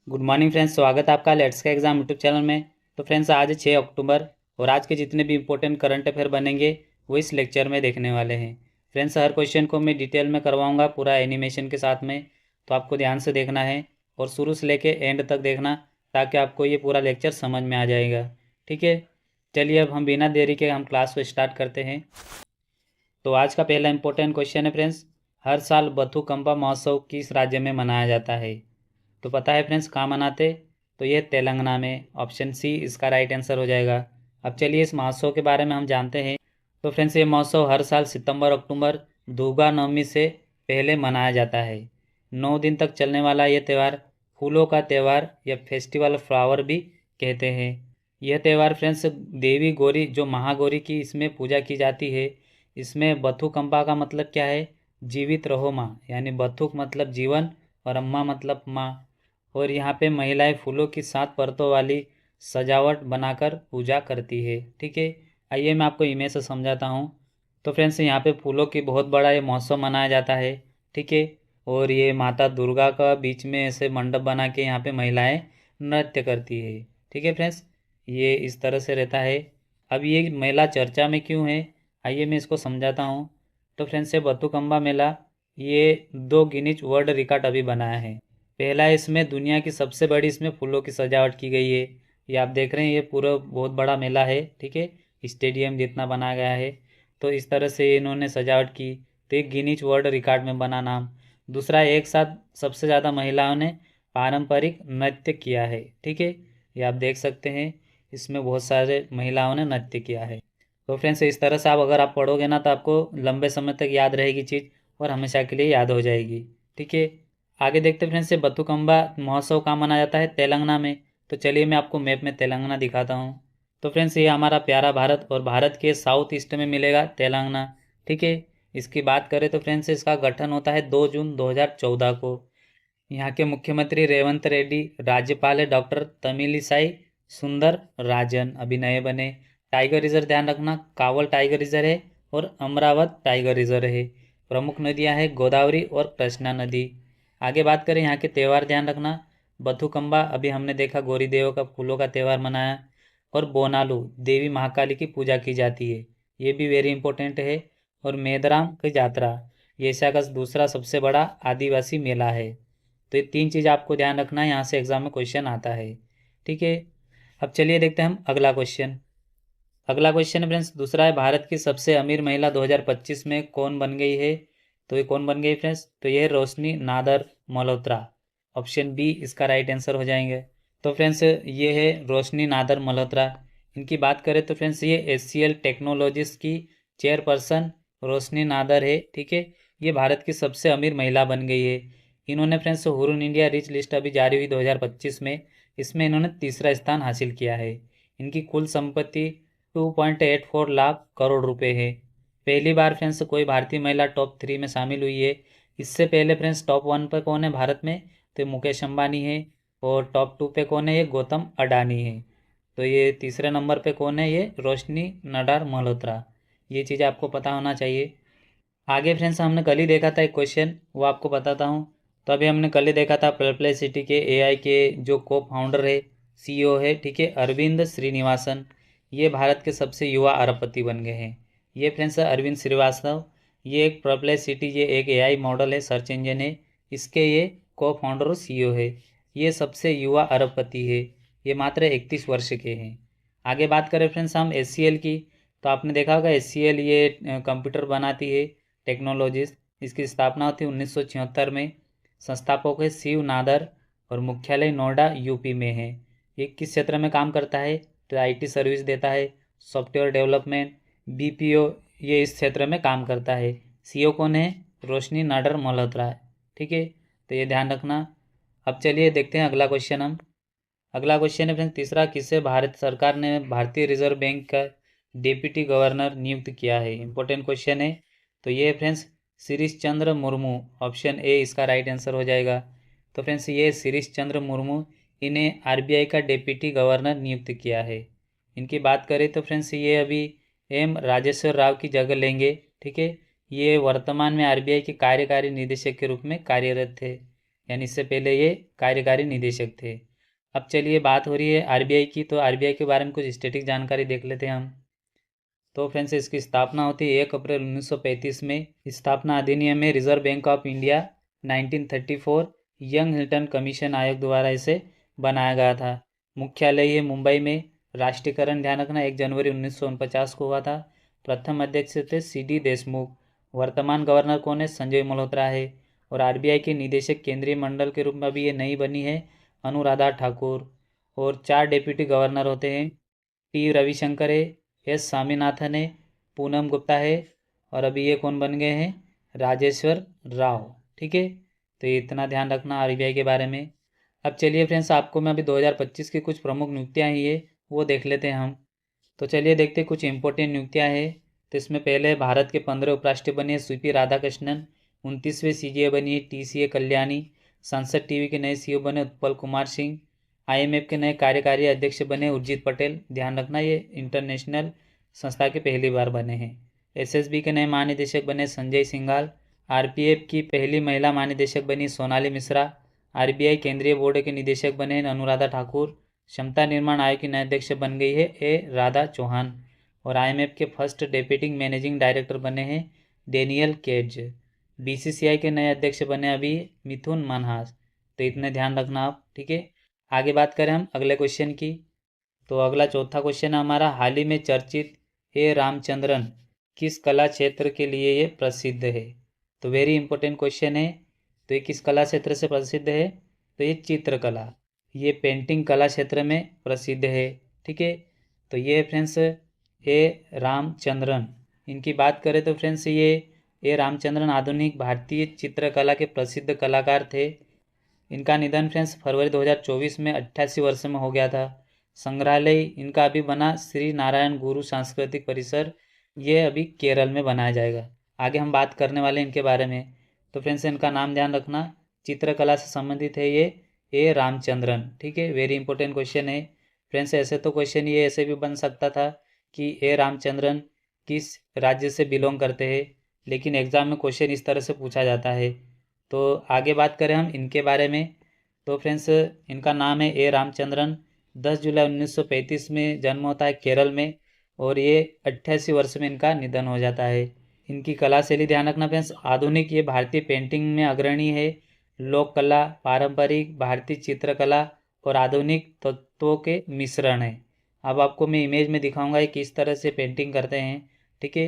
Good morning friends, स्वागत है आपका लेट्स का एग्जाम यूट्यूब चैनल में। तो फ्रेंड्स आज है 6 अक्टूबर और आज के जितने भी इंपॉर्टेंट करंट अफेयर बनेंगे वो इस लेक्चर में देखने वाले हैं। फ्रेंड्स हर क्वेश्चन को मैं डिटेल में करवाऊंगा पूरा एनिमेशन के साथ में, तो आपको ध्यान से देखना है और शुरू से लेके एंड तक देखना ताकि आपको ये पूरा लेक्चर समझ में आ जाएगा। ठीक है, चलिए अब हम बिना देरी के हम क्लास को स्टार्ट करते हैं। तो आज का पहला इंपॉर्टेंट क्वेश्चन है फ्रेंड्स, हर साल बथुकंपा महोत्सव किस राज्य में मनाया जाता है? तो पता है फ्रेंड्स कहाँ मनाते? तो ये तेलंगाना में, ऑप्शन सी इसका राइट आंसर हो जाएगा। अब चलिए इस महोत्सव के बारे में हम जानते हैं। तो फ्रेंड्स ये महोत्सव हर साल सितंबर अक्टूबर दुर्गा नवमी से पहले मनाया जाता है। 9 दिन तक चलने वाला ये त्यौहार फूलों का त्यौहार या फेस्टिवल फ्लावर भी कहते हैं। यह त्यौहार फ्रेंड्स देवी गौरी जो महागौरी की इसमें पूजा की जाती है। इसमें बथुकंपा का मतलब क्या है? जीवित रहो माँ, यानी बथुक मतलब जीवन और अम्मा मतलब माँ। और यहाँ पे महिलाएं फूलों की 7 परतों वाली सजावट बनाकर पूजा करती है। ठीक है, आइए मैं आपको इमेज से समझाता हूँ। तो फ्रेंड्स यहाँ पे फूलों की बहुत बड़ा ये महोत्सव मनाया जाता है। ठीक है, और ये माता दुर्गा का बीच में ऐसे मंडप बना के यहाँ पे महिलाएं नृत्य करती है। ठीक है फ्रेंड्स, ये इस तरह से रहता है। अब ये मेला चर्चा में क्यों है, आइए मैं इसको समझाता हूँ। तो फ्रेंड्स ये बथुकंबा मेला ये 2 गिनीज वर्ल्ड रिकॉर्ड अभी बनाया है। पहला इसमें दुनिया की सबसे बड़ी इसमें फूलों की सजावट की गई है। ये आप देख रहे हैं, ये पूरा बहुत बड़ा मेला है। ठीक है, स्टेडियम जितना बनाया गया है, तो इस तरह से इन्होंने सजावट की, तो एक गिनीज वर्ल्ड रिकॉर्ड में बना नाम। दूसरा, एक साथ सबसे ज़्यादा महिलाओं ने पारंपरिक नृत्य किया है। ठीक है, ये आप देख सकते हैं, इसमें बहुत सारे महिलाओं ने नृत्य किया है। तो फ्रेंड्स इस तरह से आप अगर आप पढ़ोगे ना तो आपको लंबे समय तक याद रहेगी चीज़ और हमेशा के लिए याद हो जाएगी। ठीक है, आगे देखते फ्रेंड्स, ये बथुकंबा महोत्सव कहाँ मनाया जाता है? तेलंगाना में। तो चलिए मैं आपको मैप में तेलंगाना दिखाता हूँ। तो फ्रेंड्स ये हमारा प्यारा भारत और भारत के साउथ ईस्ट में मिलेगा तेलंगाना। ठीक है, इसकी बात करें तो फ्रेंड्स इसका गठन होता है 2 जून 2014 को। यहाँ के मुख्यमंत्री रेवंत रेड्डी, राज्यपाल है डॉक्टर तमिलिसाई सुंदर राजन, अभी नए बने। टाइगर रिजर्व ध्यान रखना, कावल टाइगर रिजर्व है और अमरावत टाइगर रिजर्व है। प्रमुख नदियाँ हैं गोदावरी और कृष्णा नदी। आगे बात करें यहाँ के त्यौहार ध्यान रखना, बथुकंबा अभी हमने देखा गौरी देव का फूलों का त्यौहार मनाया, और बोनालू देवी महाकाली की पूजा की जाती है, ये भी वेरी इंपॉर्टेंट है। और मेदराम की यात्रा ये एशिया का दूसरा सबसे बड़ा आदिवासी मेला है। तो ये 3 चीज़ आपको ध्यान रखना है, यहाँ से एग्जाम में क्वेश्चन आता है। ठीक है, अब चलिए देखते हैं हम अगला क्वेश्चन। अगला क्वेश्चन है फ्रेंड्स, दूसरा है भारत की सबसे अमीर महिला 2025 में कौन बन गई है? तो ये कौन बन गई फ्रेंड्स? तो ये है रोशनी नादर मल्होत्रा, ऑप्शन बी इसका राइट आंसर हो जाएंगे। तो फ्रेंड्स ये है रोशनी नादर मल्होत्रा। इनकी बात करें तो फ्रेंड्स ये एचसीएल टेक्नोलॉजीज की चेयरपर्सन रोशनी नादर है। ठीक है, ये भारत की सबसे अमीर महिला बन गई है। इन्होंने friends Hurun India rich list अभी जारी हुई 2025 में, इसमें इन्होंने तीसरा स्थान हासिल किया है। इनकी कुल संपत्ति 2.84 लाख करोड़ रुपए है। पहली बार फ्रेंड्स कोई भारतीय महिला टॉप 3 में शामिल हुई है। इससे पहले फ्रेंड्स टॉप 1 पर कौन है भारत में? तो मुकेश अंबानी है। और टॉप 2 पे कौन है? ये गौतम अडानी है। तो ये तीसरे नंबर पे कौन है? ये रोशनी नडार मल्होत्रा। ये चीज़ आपको पता होना चाहिए। आगे फ्रेंड्स हमने कल ही देखा था एक क्वेश्चन, वो आपको बताता हूँ। तो अभी हमने कल ही देखा था परप्लेक्सिटी के एआई के जो को फाउंडर है, सीईओ है, ठीक है, अरविंद श्रीनिवासन, ये भारत के सबसे युवा अरबपति बन गए हैं। ये फ्रेंड्स अरविंद श्रीवास्तव, ये एक परप्लेक्सिटी ये एक एआई मॉडल है, सर्च इंजन है, इसके ये को फाउंडर और सीईओ है। ये सबसे युवा अरबपति है, ये मात्र 31 वर्ष के हैं। आगे बात करें फ्रेंड्स हम एचसीएल की, तो आपने देखा होगा एचसीएल ये कंप्यूटर बनाती है टेक्नोलॉजीज। इसकी स्थापना हुई 1976 में। संस्थापक है शिव नादर और मुख्यालय नोएडा यूपी में है। ये किस क्षेत्र में काम करता है? तो आईटी सर्विस देता है, सॉफ्टवेयर डेवलपमेंट, बीपीओ, ये इस क्षेत्र में काम करता है। सीईओ कौन है? रोशनी नाडर मल्होत्रा है। ठीक है, तो ये ध्यान रखना। अब चलिए देखते हैं अगला क्वेश्चन हम। अगला क्वेश्चन है फ्रेंड्स तीसरा, किसे भारत सरकार ने भारतीय रिजर्व बैंक का डिप्टी गवर्नर नियुक्त किया है? इंपॉर्टेंट क्वेश्चन है। तो ये friends Shirish Chandra Murmu, option A इसका राइट आंसर हो जाएगा। तो फ्रेंड्स ये शिरीष चंद्र मुर्मू, इन्हें आरबीआई का डिप्टी गवर्नर नियुक्त किया है। इनकी बात करें तो फ्रेंड्स ये अभी एम राजेश्वर राव की जगह लेंगे। ठीक है, ये वर्तमान में आरबीआई के कार्यकारी निदेशक के रूप में कार्यरत थे, यानी इससे पहले ये कार्यकारी निदेशक थे। अब चलिए बात हो रही है आरबीआई की, तो आरबीआई के बारे में कुछ स्टैटिक जानकारी देख लेते हैं हम। तो फ्रेंड्स इसकी स्थापना होती है 1 अप्रैल 1935 में। स्थापना अधिनियम में reserve bank of India 1934 young Hilton commission आयोग द्वारा इसे बनाया गया था। मुख्यालय ये मुंबई में। राष्ट्रीयकरण ध्यान रखना 1 जनवरी 1949 को हुआ था। प्रथम अध्यक्ष थे CD देशमुख। वर्तमान गवर्नर कौन है? संजय मल्होत्रा है। और आरबीआई के निदेशक केंद्रीय मंडल के रूप में अभी ये नई बनी है अनुराधा ठाकुर। और 4 डेप्यूटी गवर्नर होते हैं, टी रविशंकर है, एस स्वामीनाथन है, पूनम गुप्ता है, और अभी ये कौन बन गए हैं? राजेश्वर राव। ठीक है, तो ये इतना ध्यान रखना आरबीआई के बारे में। अब चलिए फ्रेंड्स, आपको मैं अभी 2025 की कुछ प्रमुख नियुक्तियाँ ही है वो देख लेते हैं हम। तो चलिए देखते हैं कुछ इंपॉर्टेंट नियुक्तियाँ हैं। तो इसमें पहले भारत के 15 उपराष्ट्रपति बने सीपी राधाकृष्णन। 29वें सीजीए बनी है टीसीए कल्याणी। संसद टीवी के नए सीईओ बने उत्पल कुमार सिंह। आईएमएफ के नए कार्यकारी अध्यक्ष बने उर्जित पटेल। ध्यान रखना ये इंटरनेशनल संस्था के पहली बार बने हैं। एसएसबी के नए महानिदेशक बने संजय सिंघाल। आरपीएफ की पहली महिला महानिदेशक बनी सोनाली मिश्रा। आरबीआई केंद्रीय बोर्ड के निदेशक बने अनुराधा ठाकुर। क्षमता निर्माण आयोग की नई अध्यक्ष बन गई है ए राधा चौहान। और आईएमएफ के फर्स्ट डेप्यूटी मैनेजिंग डायरेक्टर बने हैं डेनियल केज। बीसीसीआई के नए अध्यक्ष बने अभी मिथुन मनहास। तो इतने ध्यान रखना आप। ठीक है, आगे बात करें हम अगले क्वेश्चन की। तो अगला चौथा क्वेश्चन है हमारा, हाल ही में चर्चित ए रामचंद्रन किस कला क्षेत्र के लिए ये प्रसिद्ध है? तो वेरी इंपॉर्टेंट क्वेश्चन है। तो ये किस कला क्षेत्र से प्रसिद्ध है? तो ये चित्रकला, ये पेंटिंग कला क्षेत्र में प्रसिद्ध है। ठीक है, तो ये फ्रेंड्स ए रामचंद्रन, इनकी बात करें तो फ्रेंड्स ये ए रामचंद्रन आधुनिक भारतीय चित्रकला के प्रसिद्ध कलाकार थे। इनका निधन फ्रेंड्स फरवरी 2024 में 88 वर्ष में हो गया था। संग्रहालय इनका अभी बना श्री नारायण गुरु सांस्कृतिक परिसर, ये अभी केरल में बनाया जाएगा। आगे हम बात करने वाले हैं इनके बारे में। तो फ्रेंड्स इनका नाम ध्यान रखना, चित्रकला से संबंधित है ये ए रामचंद्रन। ठीक है, वेरी इंपॉर्टेंट क्वेश्चन है फ्रेंड्स। ऐसे तो क्वेश्चन ये ऐसे भी बन सकता था कि ए रामचंद्रन किस राज्य से बिलोंग करते हैं, लेकिन एग्ज़ाम में क्वेश्चन इस तरह से पूछा जाता है। तो आगे बात करें हम इनके बारे में। तो फ्रेंड्स इनका नाम है ए रामचंद्रन। 10 जुलाई 1935 में जन्म होता है केरल में, और ये 88 वर्ष में इनका निधन हो जाता है। इनकी कला शैली ध्यान रखना फ्रेंड्स, आधुनिक ये भारतीय पेंटिंग में अग्रणी है। लोक कला, पारंपरिक भारतीय चित्रकला और आधुनिक तत्वों के मिश्रण है। अब आपको मैं इमेज में दिखाऊंगा ये किस तरह से पेंटिंग करते हैं। ठीक है,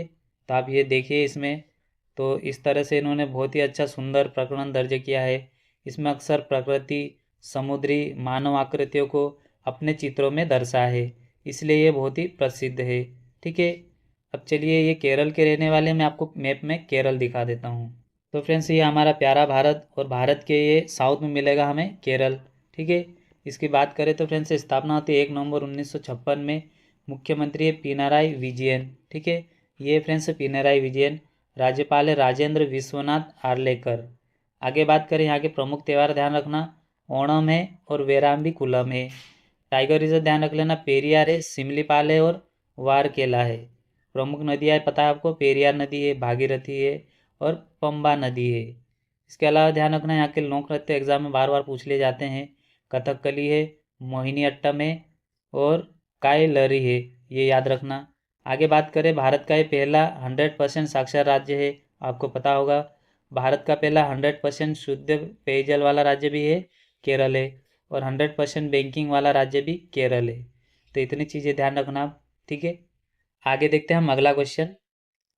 तो आप ये देखिए इसमें। तो इस तरह से इन्होंने बहुत ही अच्छा सुंदर प्रकरण दर्ज किया है। इसमें अक्सर प्रकृति, समुद्री, मानव आकृतियों को अपने चित्रों में दर्शाया है, इसलिए ये बहुत ही प्रसिद्ध है। ठीक है, अब चलिए ये केरल के रहने वाले, मैं आपको मैप में केरल दिखा देता हूँ। तो फ्रेंड्स ये हमारा प्यारा भारत, और भारत के ये साउथ में मिलेगा हमें केरल। ठीक है, इसकी बात करें तो फ्रेंड्स स्थापना होती है 1 नवंबर 1956 में। मुख्यमंत्री है पिनाराई विजयन। ठीक है, ये फ्रेंड्स पिनाराई विजयन। राज्यपाल है राजेंद्र विश्वनाथ आर्लेकर। आगे बात करें यहाँ के प्रमुख त्यौहार ध्यान रखना, ओणम है और वेराम्बी कुलम है। टाइगर रिजर्व ध्यान रख लेना, पेरियार है, सिमलीपाल है और वारकेला है। प्रमुख नदियाँ पता है आपको, पेरियार नदी है, भागीरथी है और पंबा नदी है। इसके अलावा ध्यान रखना यहाँ के लोक नृत्य एग्जाम में बार बार पूछ लिए जाते हैं। कथकली है, मोहिनी अट्टम है और कायलरी है, ये याद रखना। आगे बात करें, भारत का ये पहला 100% साक्षर राज्य है, आपको पता होगा। भारत का पहला 100% शुद्ध पेयजल वाला राज्य भी है केरल है, और 100% बैंकिंग वाला राज्य भी केरल है। तो इतनी चीज़ें ध्यान रखना आप। ठीक है, आगे देखते हैं हम अगला क्वेश्चन।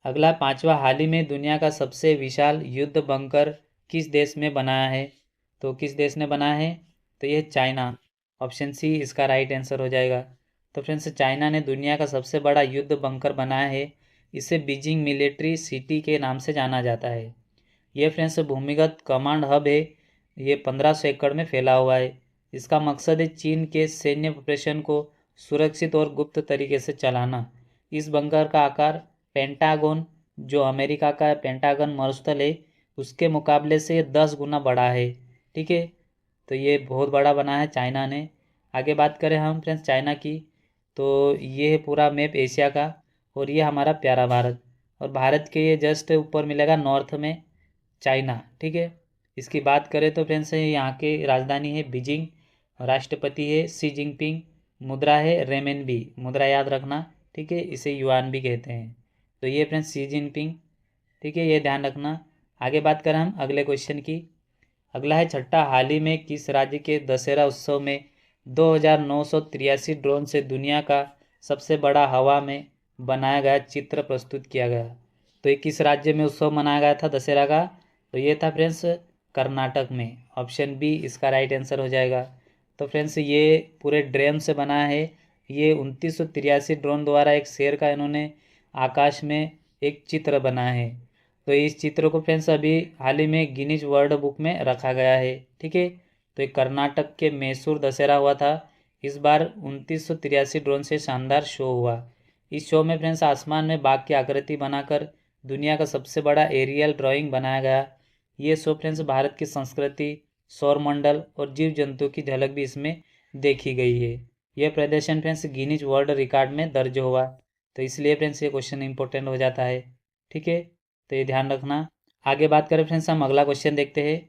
अगला 5वां, हाल ही में दुनिया का सबसे विशाल युद्ध बंकर किस देश में बनाया है? तो किस देश ने बनाया है? तो ये चाइना। ऑप्शन सी इसका राइट आंसर हो जाएगा। तो फ्रेंड्स चाइना ने दुनिया का सबसे बड़ा युद्ध बंकर बनाया है। इसे बीजिंग मिलिट्री सिटी के नाम से जाना जाता है। ये फ्रेंड्स भूमिगत कमांड हब है, ये 1500 एकड़ में फैला हुआ है। इसका मकसद है चीन के सैन्य ऑपरेशन को सुरक्षित और गुप्त तरीके से चलाना। इस बंकर का आकार पेंटागन, जो अमेरिका का पेंटागन मरुस्थल है, उसके मुकाबले से 10 गुना बड़ा है। ठीक है, तो ये बहुत बड़ा बना है चाइना ने। आगे बात करें हम फ्रेंड्स चाइना की, तो ये है पूरा मैप एशिया का, और ये हमारा प्यारा भारत। और भारत के ये जस्ट ऊपर मिलेगा नॉर्थ में चाइना। ठीक है, इसकी बात करें तो फ्रेंड्स यहाँ के राजधानी है बीजिंग, राष्ट्रपति है शी जिनपिंग, मुद्रा है रेमेनबी, मुद्रा याद रखना, ठीक है, इसे युआन भी कहते हैं। तो ये फ्रेंड्स शी जिनपिंग, ठीक है, ये ध्यान रखना। आगे बात करें हम अगले क्वेश्चन की। अगला है छठा, हाल ही में किस राज्य के दशहरा उत्सव में 2983 ड्रोन से दुनिया का सबसे बड़ा हवा में बनाया गया चित्र प्रस्तुत किया गया? तो ये किस राज्य में उत्सव मनाया गया था दशहरा का? तो ये था फ्रेंड्स कर्नाटक में। ऑप्शन बी इसका राइट आंसर हो जाएगा। तो फ्रेंड्स ये पूरे ड्रोन से बना है। ये 2983 ड्रोन द्वारा एक शेर का इन्होंने आकाश में एक चित्र बना है। तो इस चित्र को फ्रेंड्स अभी हाल ही में गिनीज वर्ल्ड बुक में रखा गया है, ठीक है। तो ये कर्नाटक के मैसूर दशहरा हुआ था। इस बार 2983 ड्रोन से शानदार शो हुआ। इस शो में फ्रेंड्स आसमान में बाघ की आकृति बनाकर दुनिया का सबसे बड़ा एरियल ड्राइंग बनाया गया। ये शो फ्रेंड्स भारत की संस्कृति, सौरमंडल और जीव जंतु की झलक भी इसमें देखी गई है। यह प्रदर्शन फ्रेंड्स गिनीज वर्ल्ड रिकॉर्ड में दर्ज हुआ। तो इसलिए फ्रेंड्स ये क्वेश्चन इंपॉर्टेंट हो जाता है, ठीक है। तो ये ध्यान रखना। आगे बात करें फ्रेंड्स हम अगला क्वेश्चन देखते हैं।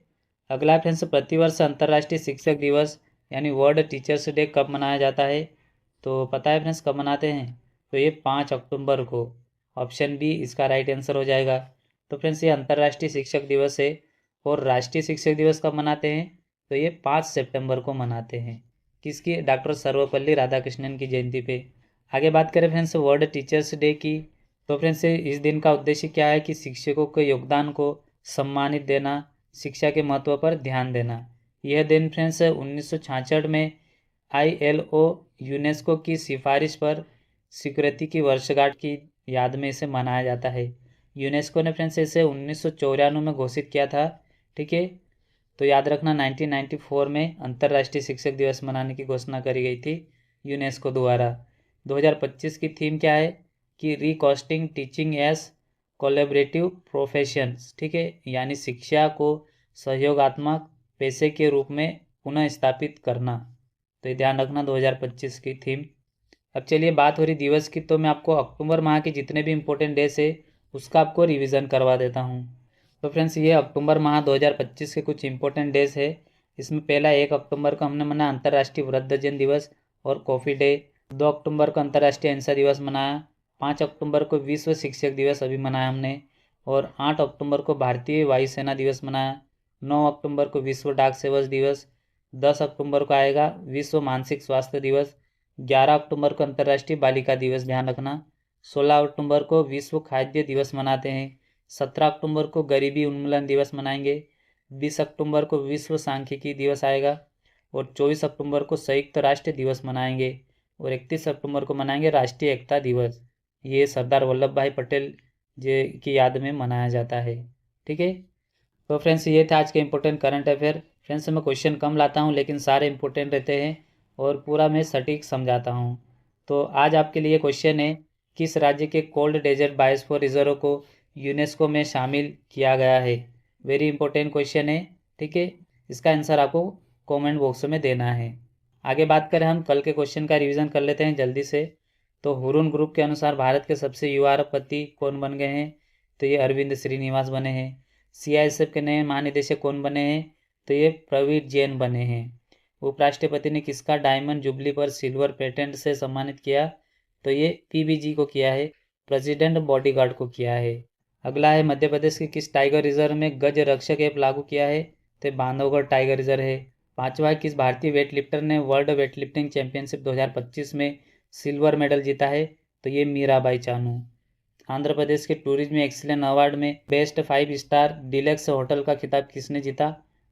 अगला फ्रेंड्स प्रतिवर्ष अंतर्राष्ट्रीय शिक्षक दिवस यानी वर्ल्ड टीचर्स डे कब मनाया जाता है? तो पता है फ्रेंड्स कब मनाते हैं? तो ये 5 अक्टूबर को। ऑप्शन बी इसका राइट आंसर हो जाएगा। तो फ्रेंड्स ये अंतर्राष्ट्रीय शिक्षक दिवस है। और राष्ट्रीय शिक्षक दिवस कब मनाते हैं? तो ये 5 सितंबर को मनाते हैं। किसकी? डॉक्टर सर्वपल्ली राधाकृष्णन की जयंती पे। आगे बात करें फ्रेंड्स वर्ल्ड टीचर्स डे की। तो फ्रेंड्स इस दिन का उद्देश्य क्या है कि शिक्षकों के योगदान को सम्मानित देना, शिक्षा के महत्व पर ध्यान देना। यह दिन फ्रेंड्स 1966 में ILO यूनेस्को की सिफारिश पर स्वीकृति की वर्षगांठ की याद में इसे मनाया जाता है। यूनेस्को ने फ्रेंड्स इसे 1994 में घोषित किया था, ठीक है। तो याद रखना 1994 में अंतर्राष्ट्रीय शिक्षक दिवस मनाने की घोषणा करी गई थी यूनेस्को द्वारा। 2025 की थीम क्या है कि रिकॉस्टिंग टीचिंग एज कोलैबोरेटिव प्रोफेशंस, ठीक है, यानी शिक्षा को सहयोगात्मक पेशे के रूप में पुनः स्थापित करना। तो ये ध्यान रखना 2025 की थीम। अब चलिए बात हो रही दिवस की, तो मैं आपको अक्टूबर माह के जितने भी इम्पोर्टेंट डेज है उसका आपको रिवीजन करवा देता हूँ। तो फ्रेंड्स ये अक्टूबर माह 2025 के कुछ इंपॉर्टेंट डेज है। इसमें पहला 1 अक्टूबर को हमने मनाया अंतर्राष्ट्रीय वृद्धजन दिवस और कॉफ़ी डे। 2 अक्टूबर को अंतर्राष्ट्रीय अहिंसा दिवस मनाया। 5 अक्टूबर को विश्व शिक्षक दिवस अभी मनाया हमने। और 8 अक्टूबर को भारतीय वायुसेना दिवस मनाया। 9 अक्टूबर को विश्व डाक सेवक दिवस। 10 अक्टूबर को आएगा विश्व मानसिक स्वास्थ्य दिवस। 11 अक्टूबर को अंतर्राष्ट्रीय बालिका दिवस, ध्यान रखना। 16 अक्टूबर को विश्व खाद्य दिवस मनाते हैं। 17 अक्टूबर को गरीबी उन्मूलन दिवस मनाएंगे। 20 अक्टूबर को विश्व सांख्यिकी दिवस आएगा। और 24 अक्टूबर को संयुक्त राष्ट्र दिवस मनाएंगे। और 31 अक्टूबर को मनाएंगे राष्ट्रीय एकता दिवस। ये सरदार वल्लभ भाई पटेल जी की याद में मनाया जाता है, ठीक है। तो फ्रेंड्स ये थे आज के इंपॉर्टेंट करंट अफेयर। फ्रेंड्स मैं क्वेश्चन कम लाता हूँ लेकिन सारे इंपॉर्टेंट रहते हैं और पूरा मैं सटीक समझाता हूँ। तो आज आपके लिए क्वेश्चन है, किस राज्य के कोल्ड डेजर्ट बायोस्फीयर रिजर्व को यूनेस्को में शामिल किया गया है? वेरी इंपॉर्टेंट क्वेश्चन है, ठीक है। इसका आंसर आपको कमेंट बॉक्स में देना है। आगे बात करें हम कल के क्वेश्चन का रिवीजन कर लेते हैं जल्दी से। तो हुरून ग्रुप के अनुसार भारत के सबसे युवा अरबपति कौन बन गए हैं? तो ये अरविंद श्रीनिवास बने हैं। CISF के नए महानिदेशक कौन बने हैं? तो ये प्रवीण जैन बने हैं। उपराष्ट्रपति ने किसका डायमंड जुबली पर सिल्वर पेटेंट से सम्मानित किया? तो ये PBG को किया है, प्रेसिडेंट बॉडीगार्ड को किया है। अगला है मध्य प्रदेश के किस टाइगर रिजर्व में गज रक्षक ऐप लागू किया है? तो बांधवगढ़ टाइगर रिजर्व है। 5वां किस भारतीय वेट लिफ्टर ने वर्ल्ड वेट लिफ्टिंग चैंपियनशिप 2025 में सिल्वर मेडल जीता है? तो ये मीराबाई चानू। आंध्र प्रदेश के टूरिज्म एक्सीलेंस अवार्ड में बेस्ट 5 स्टार डिलक्स होटल का खिताब किसने जीता?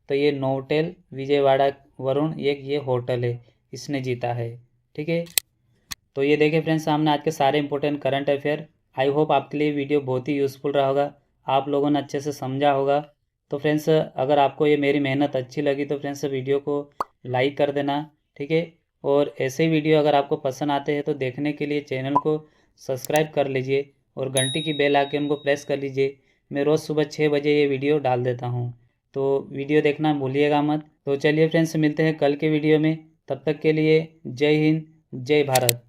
तो ये नोवोटेल विजयवाड़ा वरुण ये होटल है, इसने जीता है, ठीक है। तो ये देखें फ्रेंड्स सामने आज के सारे important current affair. I hope आपके लिए वीडियो बहुत ही यूज़फुल रहा होगा, आप लोगों ने अच्छे से समझा होगा। तो फ्रेंड्स अगर आपको ये मेरी मेहनत अच्छी लगी तो फ्रेंड्स वीडियो को लाइक कर देना, ठीक है। और ऐसे वीडियो अगर आपको पसंद आते हैं तो देखने के लिए चैनल को सब्सक्राइब कर लीजिए और घंटी की बेल आइकन को प्रेस कर लीजिए। मैं रोज़ सुबह 6 बजे ये वीडियो डाल देता हूँ, तो वीडियो देखना भूलिएगा मत। तो चलिए फ्रेंड्स मिलते हैं कल के वीडियो में, तब तक के लिए जय हिंद, जय भारत।